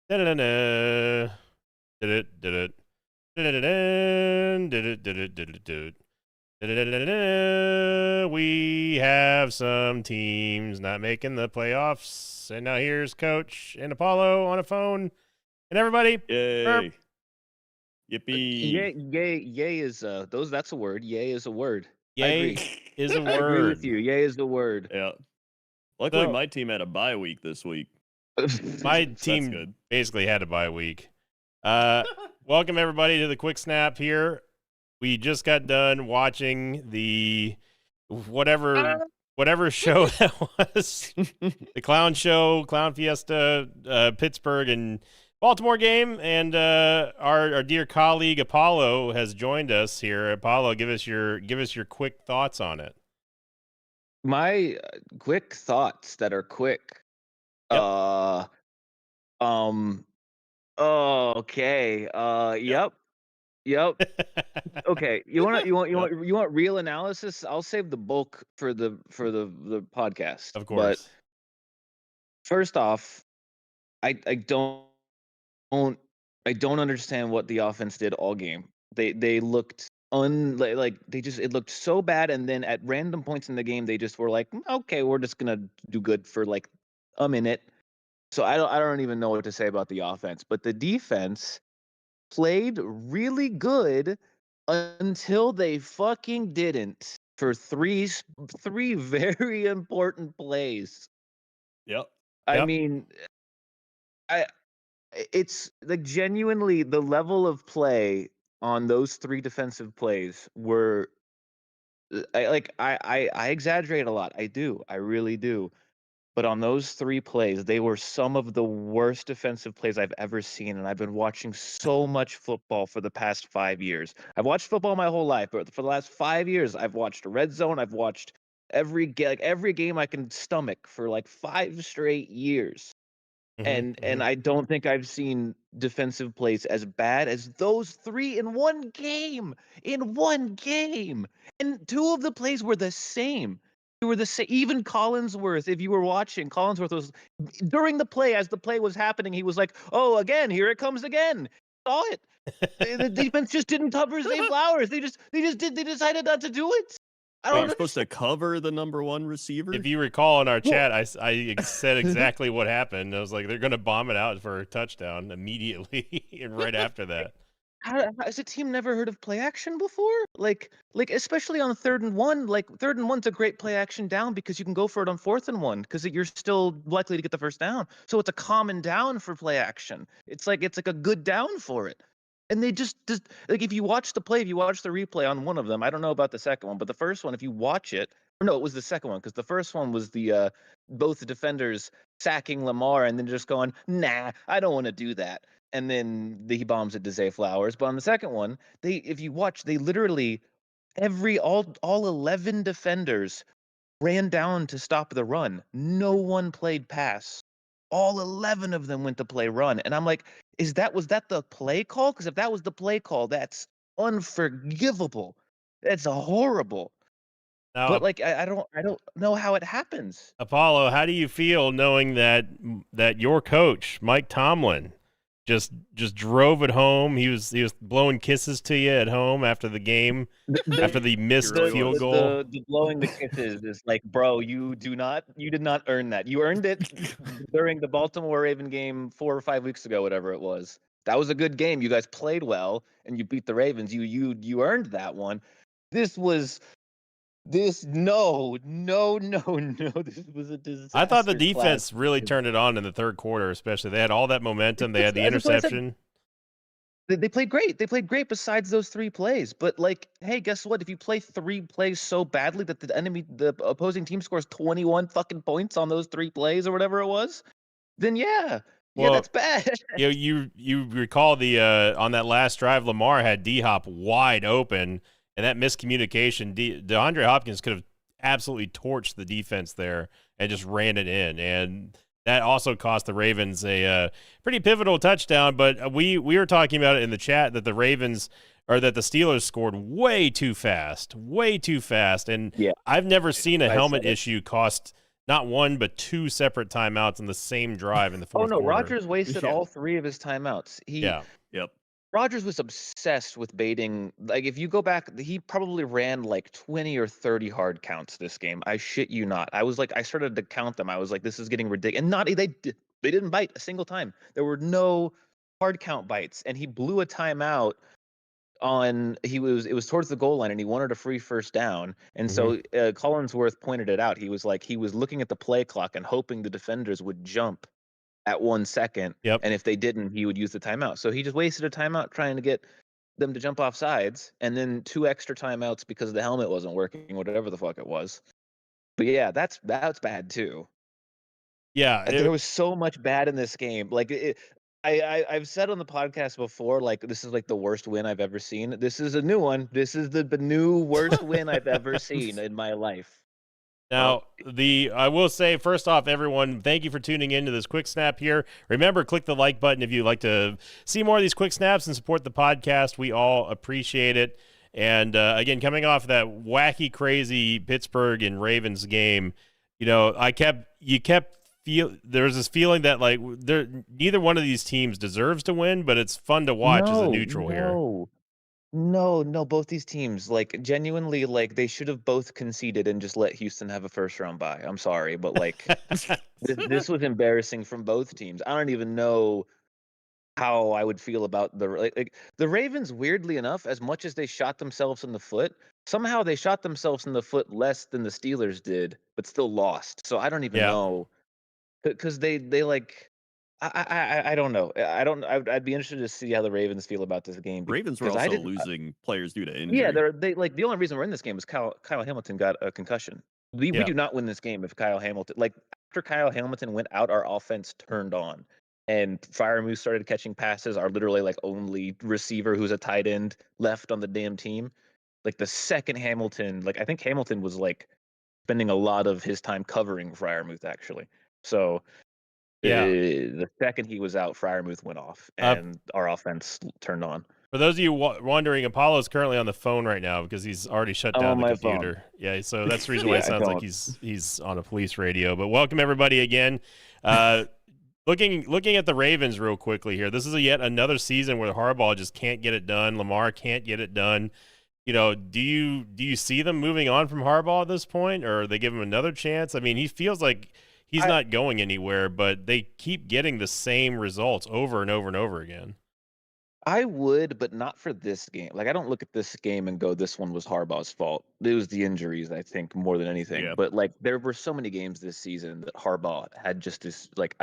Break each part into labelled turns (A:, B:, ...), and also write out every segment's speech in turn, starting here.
A: Da-da-da-da. Da-da-da-da. Da-da-da-da. Da-da-da-da-da-da. Da-da-da-da-da. We have some teams not making the playoffs, and now here's Coach and Apollo on a phone, and everybody.
B: Yay. Yippee.
C: Yay is that's a word. Yay is a word. I
A: Yay
C: agree.
A: is a
C: I agree with
A: word.
C: you. Yay is the word.
B: Yeah. Luckily,
A: So-
B: my team had a bye week this week.
A: My
B: So that's
A: team
B: good.
A: basically had a bye week. Welcome everybody to the quick snap here. We just got done watching the whatever show that was, the clown show, Clown Fiesta, Pittsburgh and Baltimore game, and our dear colleague Apollo has joined us here. Apollo, give us your quick thoughts on it.
C: My quick thoughts that are quick.
A: Yep.
C: Okay. Yep. Okay. You want real analysis? I'll save the bulk for the podcast.
A: Of course.
C: But first off, I don't understand what the offense did all game. They looked it looked so bad, and then at random points in the game they just were like, okay, we're just gonna do good for like a minute. So I don't even know what to say about the offense, but the defense played really good until they fucking didn't for three very important plays.
B: Yep.
C: I
A: Yep.
C: mean, it's like genuinely the level of play on those three defensive plays were I exaggerate a lot. I really do. But on those three plays, they were some of the worst defensive plays I've ever seen. And I've been watching so much football for the past 5 years. I've watched football my whole life, but for the last 5 years, I've watched Red Zone. I've watched every game I can stomach for like 5 straight years. And I don't think I've seen defensive plays as bad as those three in one game. And two of the plays were the same. They were the same. Even Collinsworth, if you were watching, Collinsworth was during the play, as the play was happening, he was like, "Oh, again, here it comes again." Saw it. The defense just didn't cover Zay Flowers. They decided not to do it. I
B: Wait,
C: don't
B: you're supposed to cover the number one receiver?
A: If you recall in our chat, I said exactly what happened. I was like, they're going to bomb it out for a touchdown immediately and right after that.
C: Has a team never heard of play action before? Like especially on 3rd and 1. Like 3rd and 1's a great play action down because you can go for it on 4th and 1 because you're still likely to get the first down. So it's a common down for play action. It's like a good down for it. And they just like if you watch the replay on one of them, I don't know about the second one, but the first one, if you watch it, or no, it was the second one because the first one was the both the defenders sacking Lamar and then just going, nah, I don't want to do that. And then he bombs it to Zay Flowers. But on the second one, if you watch, they literally all 11 defenders ran down to stop the run. No one played pass. All 11 of them went to play run. And I'm like, was that the play call? Because if that was the play call, that's unforgivable. That's horrible.
A: Now,
C: But like I don't know how it happens.
A: Apollo, how do you feel knowing that your coach, Mike Tomlin, just drove it home? He was blowing kisses to you at home after the game, after the missed field goal.
C: The blowing the kisses is like, bro, you did not earn that. You earned it during the Baltimore Raven game 4 or 5 weeks ago, whatever it was. That was a good game. You guys played well and you beat the Ravens. You earned that one. No. This was a disaster.
A: I thought the defense really turned it on in the third quarter, especially. They had all that momentum. They had the interception.
C: They played great. They played great besides those 3 plays. But like, hey, guess what? If you play 3 plays so badly that the opposing team scores 21 fucking points on those 3 plays or whatever it was, then yeah, that's bad.
A: You recall the on that last drive, Lamar had D-Hop wide open, and that miscommunication, DeAndre Hopkins could have absolutely torched the defense there and just ran it in, and that also cost the Ravens a pretty pivotal touchdown. But we were talking about it in the chat that the Steelers scored way too fast, and I've never seen a helmet issue cost not one but two separate timeouts on the same drive in the
C: Oh
A: fourth
C: no,
A: quarter.
C: Rodgers wasted
B: Yeah.
C: all 3 of his timeouts.
A: Yeah.
B: Yep.
C: Rodgers was obsessed with baiting. Like, if you go back, he probably ran like 20 or 30 hard counts this game. I shit you not. I was like, I started to count them. I was like, this is getting ridiculous. And they didn't bite a single time. There were no hard count bites, and he blew a timeout it was towards the goal line, and he wanted a free first down. And so Collinsworth pointed it out. He was looking at the play clock and hoping the defenders would jump at 1 second.
A: Yep.
C: And if they didn't, he would use the timeout. So he just wasted a timeout trying to get them to jump off sides, and then 2 extra timeouts because the helmet wasn't working, whatever the fuck it was. But yeah, that's bad too.
A: Yeah.
C: There was so much bad in this game. Like, I've said on the podcast before, like, this is like the worst win I've ever seen. This is a new one. This is the new worst win I've ever seen in my life.
A: Now, I will say, first off, everyone, thank you for tuning into this quick snap here. Remember, click the like button if you'd like to see more of these quick snaps and support the podcast. We all appreciate it. And again, coming off that wacky, crazy Pittsburgh and Ravens game, you know, there was this feeling that like neither one of these teams deserves to win, but it's fun to watch as a neutral here.
C: No, both these teams, like, genuinely, like, they should have both conceded and just let Houston have a first round bye. I'm sorry, but like, this was embarrassing from both teams. I don't even know how I would feel about the Ravens. Weirdly enough, as much as they shot themselves in the foot, somehow they shot themselves in the foot less than the Steelers did, but still lost. So I don't even know, because they like. I don't know. I'd be interested to see how the Ravens feel about this game.
B: Ravens were also losing players due to injury.
C: Yeah, they like, the only reason we're in this game is Kyle Hamilton got a concussion. We do not win this game if Kyle Hamilton, like, after Kyle Hamilton went out, our offense turned on, and Freiermuth started catching passes. Our literally like only receiver who's a tight end left on the damn team. Like, the second Hamilton, like, I think Hamilton was like spending a lot of his time covering Freiermuth actually. So.
A: Yeah.
C: The second he was out, Freiermuth went off, and our offense turned on.
A: For those of you wondering, Apollo's currently on the phone right now because he's already shut down the computer. Phone. Yeah, so that's the reason why it sounds like he's on a police radio. But welcome everybody again. Looking at the Ravens real quickly here. This is yet another season where Harbaugh just can't get it done. Lamar can't get it done. You know, do you see them moving on from Harbaugh at this point, or they give him another chance? I mean, he feels like he's not going anywhere, but they keep getting the same results over and over and over again.
C: I would, but not for this game. Like, I don't look at this game and go, this one was Harbaugh's fault. It was the injuries, I think, more than anything.
B: Yeah.
C: But like, there were so many games this season that Harbaugh had just this, like,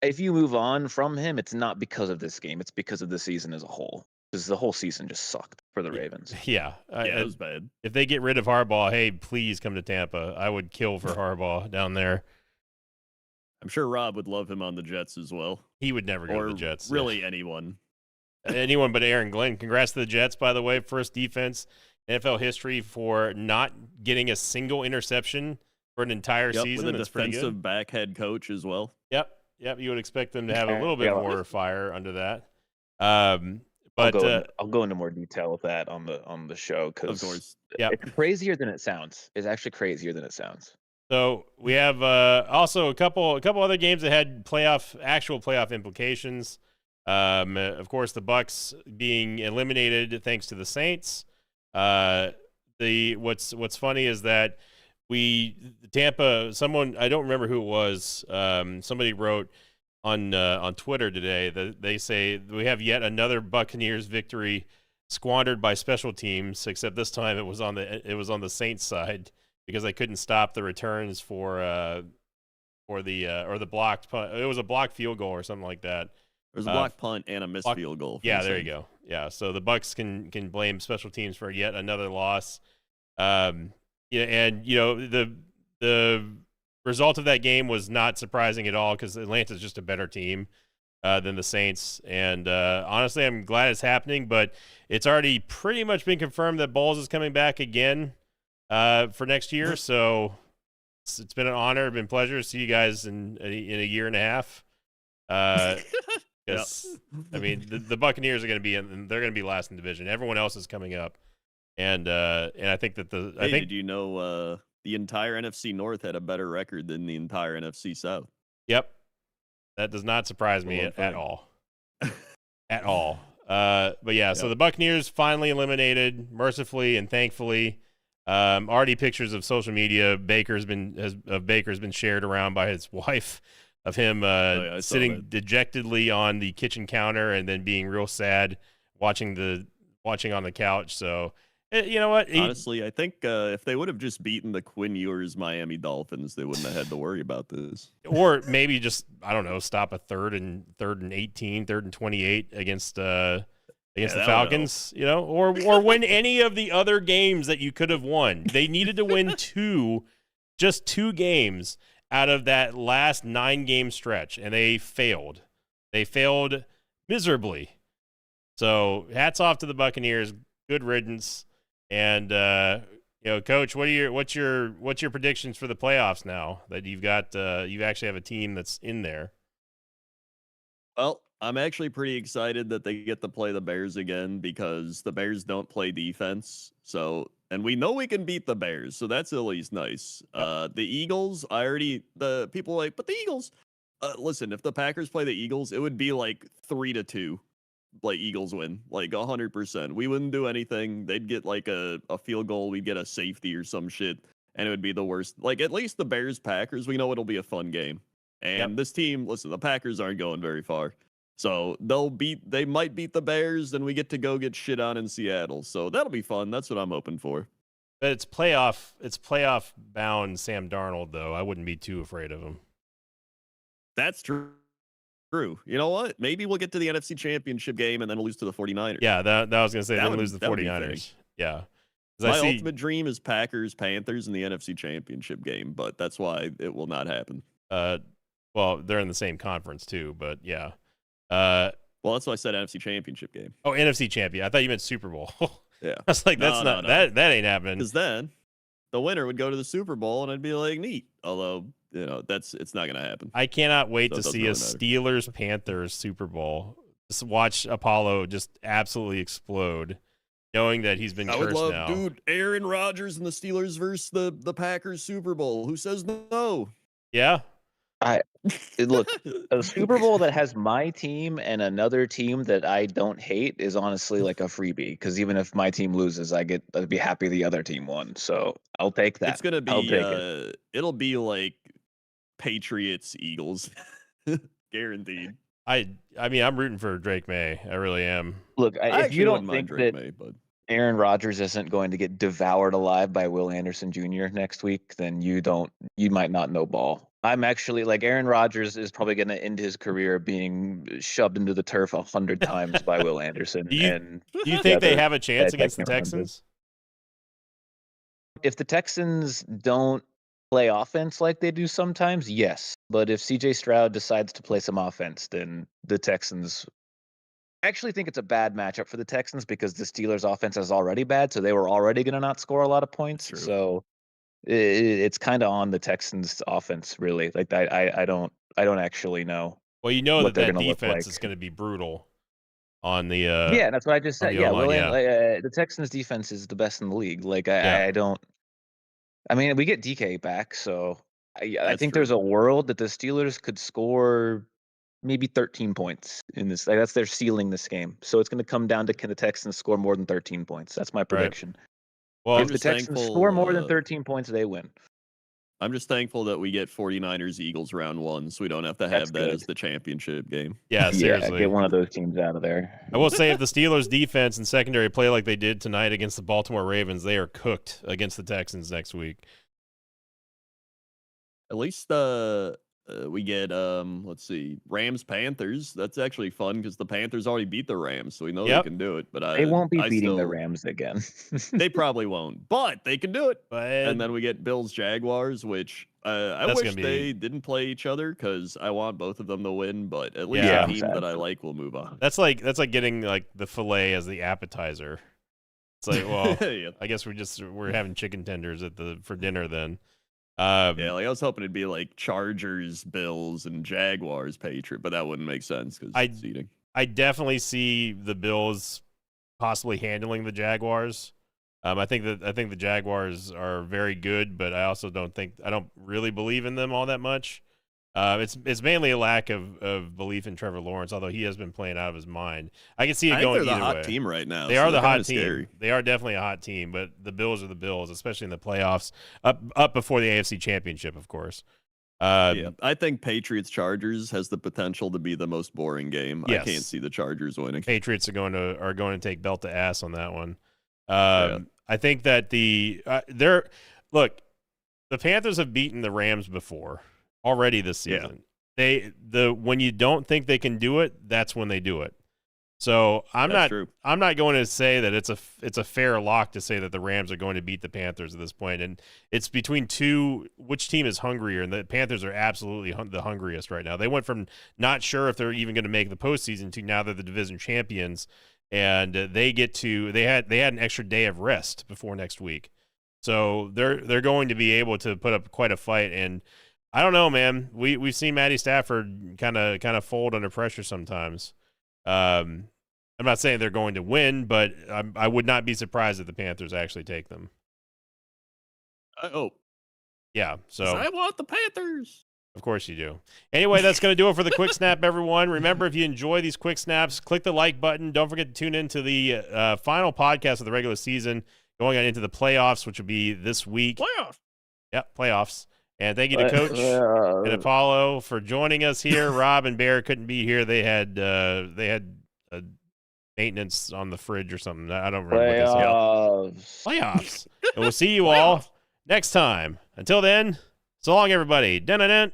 C: if you move on from him, it's not because of this game. It's because of the season as a whole. Because the whole season just sucked for the Ravens.
A: Yeah.
B: It was bad.
A: If they get rid of Harbaugh, hey, please come to Tampa. I would kill for Harbaugh down there.
B: I'm sure Rob would love him on the Jets as well.
A: He would never go to the Jets.
B: Really, anyone.
A: Anyone but Aaron Glenn. Congrats to the Jets, by the way. First defense in NFL history for not getting a single interception for an entire season.
B: With a
A: That's pretty good.
B: defensive back head coach as well.
A: Yep. You would expect them to have a little bit more fire under that. But
C: I'll go into more detail with that on the show, because
B: of course,
C: it's crazier than it sounds. It's actually crazier than it sounds.
A: So we have also a couple other games that had actual playoff implications. Of course, the Bucs being eliminated thanks to the Saints. What's funny is that Tampa, someone, I don't remember who it was, somebody wrote on Twitter today that they say we have yet another Buccaneers victory squandered by special teams, except this time it was on the Saints side, because they couldn't stop the returns for the blocked punt. It was a blocked field goal or something like that.
B: There's a blocked punt and a missed field goal.
A: Yeah, there you go. Yeah, so the Bucs can blame special teams for yet another loss. And the result of that game was not surprising at all, because Atlanta's just a better team than the Saints. And honestly, I'm glad it's happening, but it's already pretty much been confirmed that Bowles is coming back again for next year. So it's been an honor, been a pleasure to see you guys in a year and a half. Because I mean, the Buccaneers are going to be they're going to be last in division. Everyone else is coming up, and I think that
B: did you know the entire NFC North had a better record than the entire NFC South.
A: Yep. That does not surprise me at all. At all. But yeah, so the Buccaneers finally eliminated mercifully and thankfully. Already pictures of social media Baker's been shared around by his wife of him sitting dejectedly on the kitchen counter and then being real sad watching on the couch. So you know what?
B: Honestly, I think if they would have just beaten the Quinn Ewers Miami Dolphins, they wouldn't have had to worry about this.
A: Or maybe just, I don't know, stop a third and 18, third and 28 against the Falcons, you know, or win any of the other games that you could have won. They needed to win just two games out of that last 9-game stretch, and they failed. They failed miserably. So hats off to the Buccaneers. Good riddance. And you know, Coach, what's your predictions for the playoffs now that you've got you actually have a team that's in there?
B: Well, I'm actually pretty excited that they get to play the Bears again because the Bears don't play defense. So, and we know we can beat the Bears, so that's at least nice. The Eagles, the people like, but the Eagles, listen, if the Packers play the Eagles, it would be like 3-2. Like Eagles win, like 100%. We wouldn't do anything. They'd get like a field goal. We'd get a safety or some shit, and it would be the worst. Like at least the Bears Packers, we know it'll be a fun game. And this team, listen, the Packers aren't going very far, so they might beat the Bears, and we get to go get shit on in Seattle. So that'll be fun. That's what I'm hoping for.
A: But it's playoff bound Sam Darnold though. I wouldn't be too afraid of him.
B: That's true. You know what? Maybe we'll get to the NFC Championship game and then we'll lose to the 49ers.
A: Yeah, that I was going to say. Then lose the 49ers. Yeah.
B: My ultimate dream is Packers-Panthers in the NFC Championship game, but that's why it will not happen.
A: Well, they're in the same conference too, but yeah.
B: Well, that's why I said NFC Championship game.
A: Oh, NFC Champion. I thought you meant Super Bowl.
B: Yeah.
A: I was like, that ain't happening.
B: Because then the winner would go to the Super Bowl, and I'd be like, neat. Although, you know, it's not going to happen.
A: I cannot wait to see a Steelers-Panthers Super Bowl. Just watch Apollo just absolutely explode, knowing that he's been cursed now.
B: Dude, Aaron Rodgers and the Steelers versus the Packers Super Bowl. Who says no?
A: Yeah.
C: Look, a Super Bowl that has my team and another team that I don't hate is honestly like a freebie. Because even if my team loses, I'd be happy the other team won. So I'll take that.
B: It's gonna be it'll be like Patriots Eagles, guaranteed.
A: I mean, I'm rooting for Drake May. I really am.
C: Look, if you don't think
B: Drake
C: that
B: May, but
C: Aaron Rodgers isn't going to get devoured alive by Will Anderson Jr. next week, then you might not know ball. I'm actually like Aaron Rodgers is probably going to end his career being shoved into the turf 100 times by Will Anderson.
A: Do you think they have a chance against the Texans?
C: If the Texans don't play offense like they do sometimes, yes. But if CJ Stroud decides to play some offense, then the Texans. I actually think it's a bad matchup for the Texans because the Steelers' offense is already bad, so they were already going to not score a lot of points. So it's kind of on the Texans' offense, really. Like I don't actually know.
A: Well, you know that defense is going to be brutal on the.
C: Yeah, that's what I just said. Yeah, the Texans' defense is the best in the league. Like I don't. I mean, we get DK back, so I think there's a world that the Steelers could score maybe 13 points in this. Like that's their ceiling this game. So it's going to come down to can the Texans score more than 13 points? That's my prediction. Right. Well, if the Texans score more than 13 points, they win.
B: I'm just thankful that we get 49ers Eagles round 1, so we don't have to have that as the championship game.
A: Yeah, seriously.
C: Get one of those teams out of there.
A: I will say if the Steelers defense and secondary play like they did tonight against the Baltimore Ravens, they are cooked against the Texans next week.
B: At least we get let's see, Rams Panthers. That's actually fun because the Panthers already beat the Rams, so we know they can do it. But
C: they won't be beating the Rams again.
B: They probably won't, but they can do it. And then we get Bills Jaguars, which I wish they didn't play each other because I want both of them to win. But at least a team that I like will move on.
A: That's like getting like the filet as the appetizer. It's like, well, I guess we're having chicken tenders for dinner then.
B: Like I was hoping it'd be like Chargers, Bills, and Jaguars, Patriot, but that wouldn't make sense because it's eating.
A: I definitely see the Bills possibly handling the Jaguars. I think the Jaguars are very good, but I also don't really believe in them all that much. It's mainly a lack of belief in Trevor Lawrence, although he has been playing out of his mind. I can see it going either way.
B: They're the hot team right now.
A: They are the hot team. Scary. They are definitely a hot team, but the Bills are the Bills, especially in the playoffs, up before the AFC Championship, of course.
B: Yeah, I think Patriots-Chargers has the potential to be the most boring game. Yes. I can't see the Chargers winning.
A: Patriots are going to take belt to ass on that one. I think that the Panthers have beaten the Rams before. Already this season. Yeah. When you don't think they can do it, that's when they do it. So I'm not going to say that it's a fair lock to say that the Rams are going to beat the Panthers at this point. And it's between which team is hungrier, and the Panthers are absolutely the hungriest right now. They went from not sure if they're even going to make the postseason to now they're the division champions, and they had an extra day of rest before next week. So they're going to be able to put up quite a fight. And I don't know, man. We've seen Matty Stafford kind of fold under pressure sometimes. I'm not saying they're going to win, but I would not be surprised if the Panthers actually take them.
B: I hope.
A: Yeah. So
B: I want the Panthers.
A: Of course you do. Anyway, that's going to do it for the Quick Snap, everyone. Remember, if you enjoy these Quick Snaps, click the like button. Don't forget to tune in to the final podcast of the regular season, going on into the playoffs, which will be this week.
B: Playoffs.
A: Yep, playoffs. And thank you to Coach and Apollo for joining us here. Rob and Bear couldn't be here. They had maintenance on the fridge or something. I don't remember what this is. Playoffs. And we'll see you all next time. Until then, so long, everybody. Dun-dun-dun.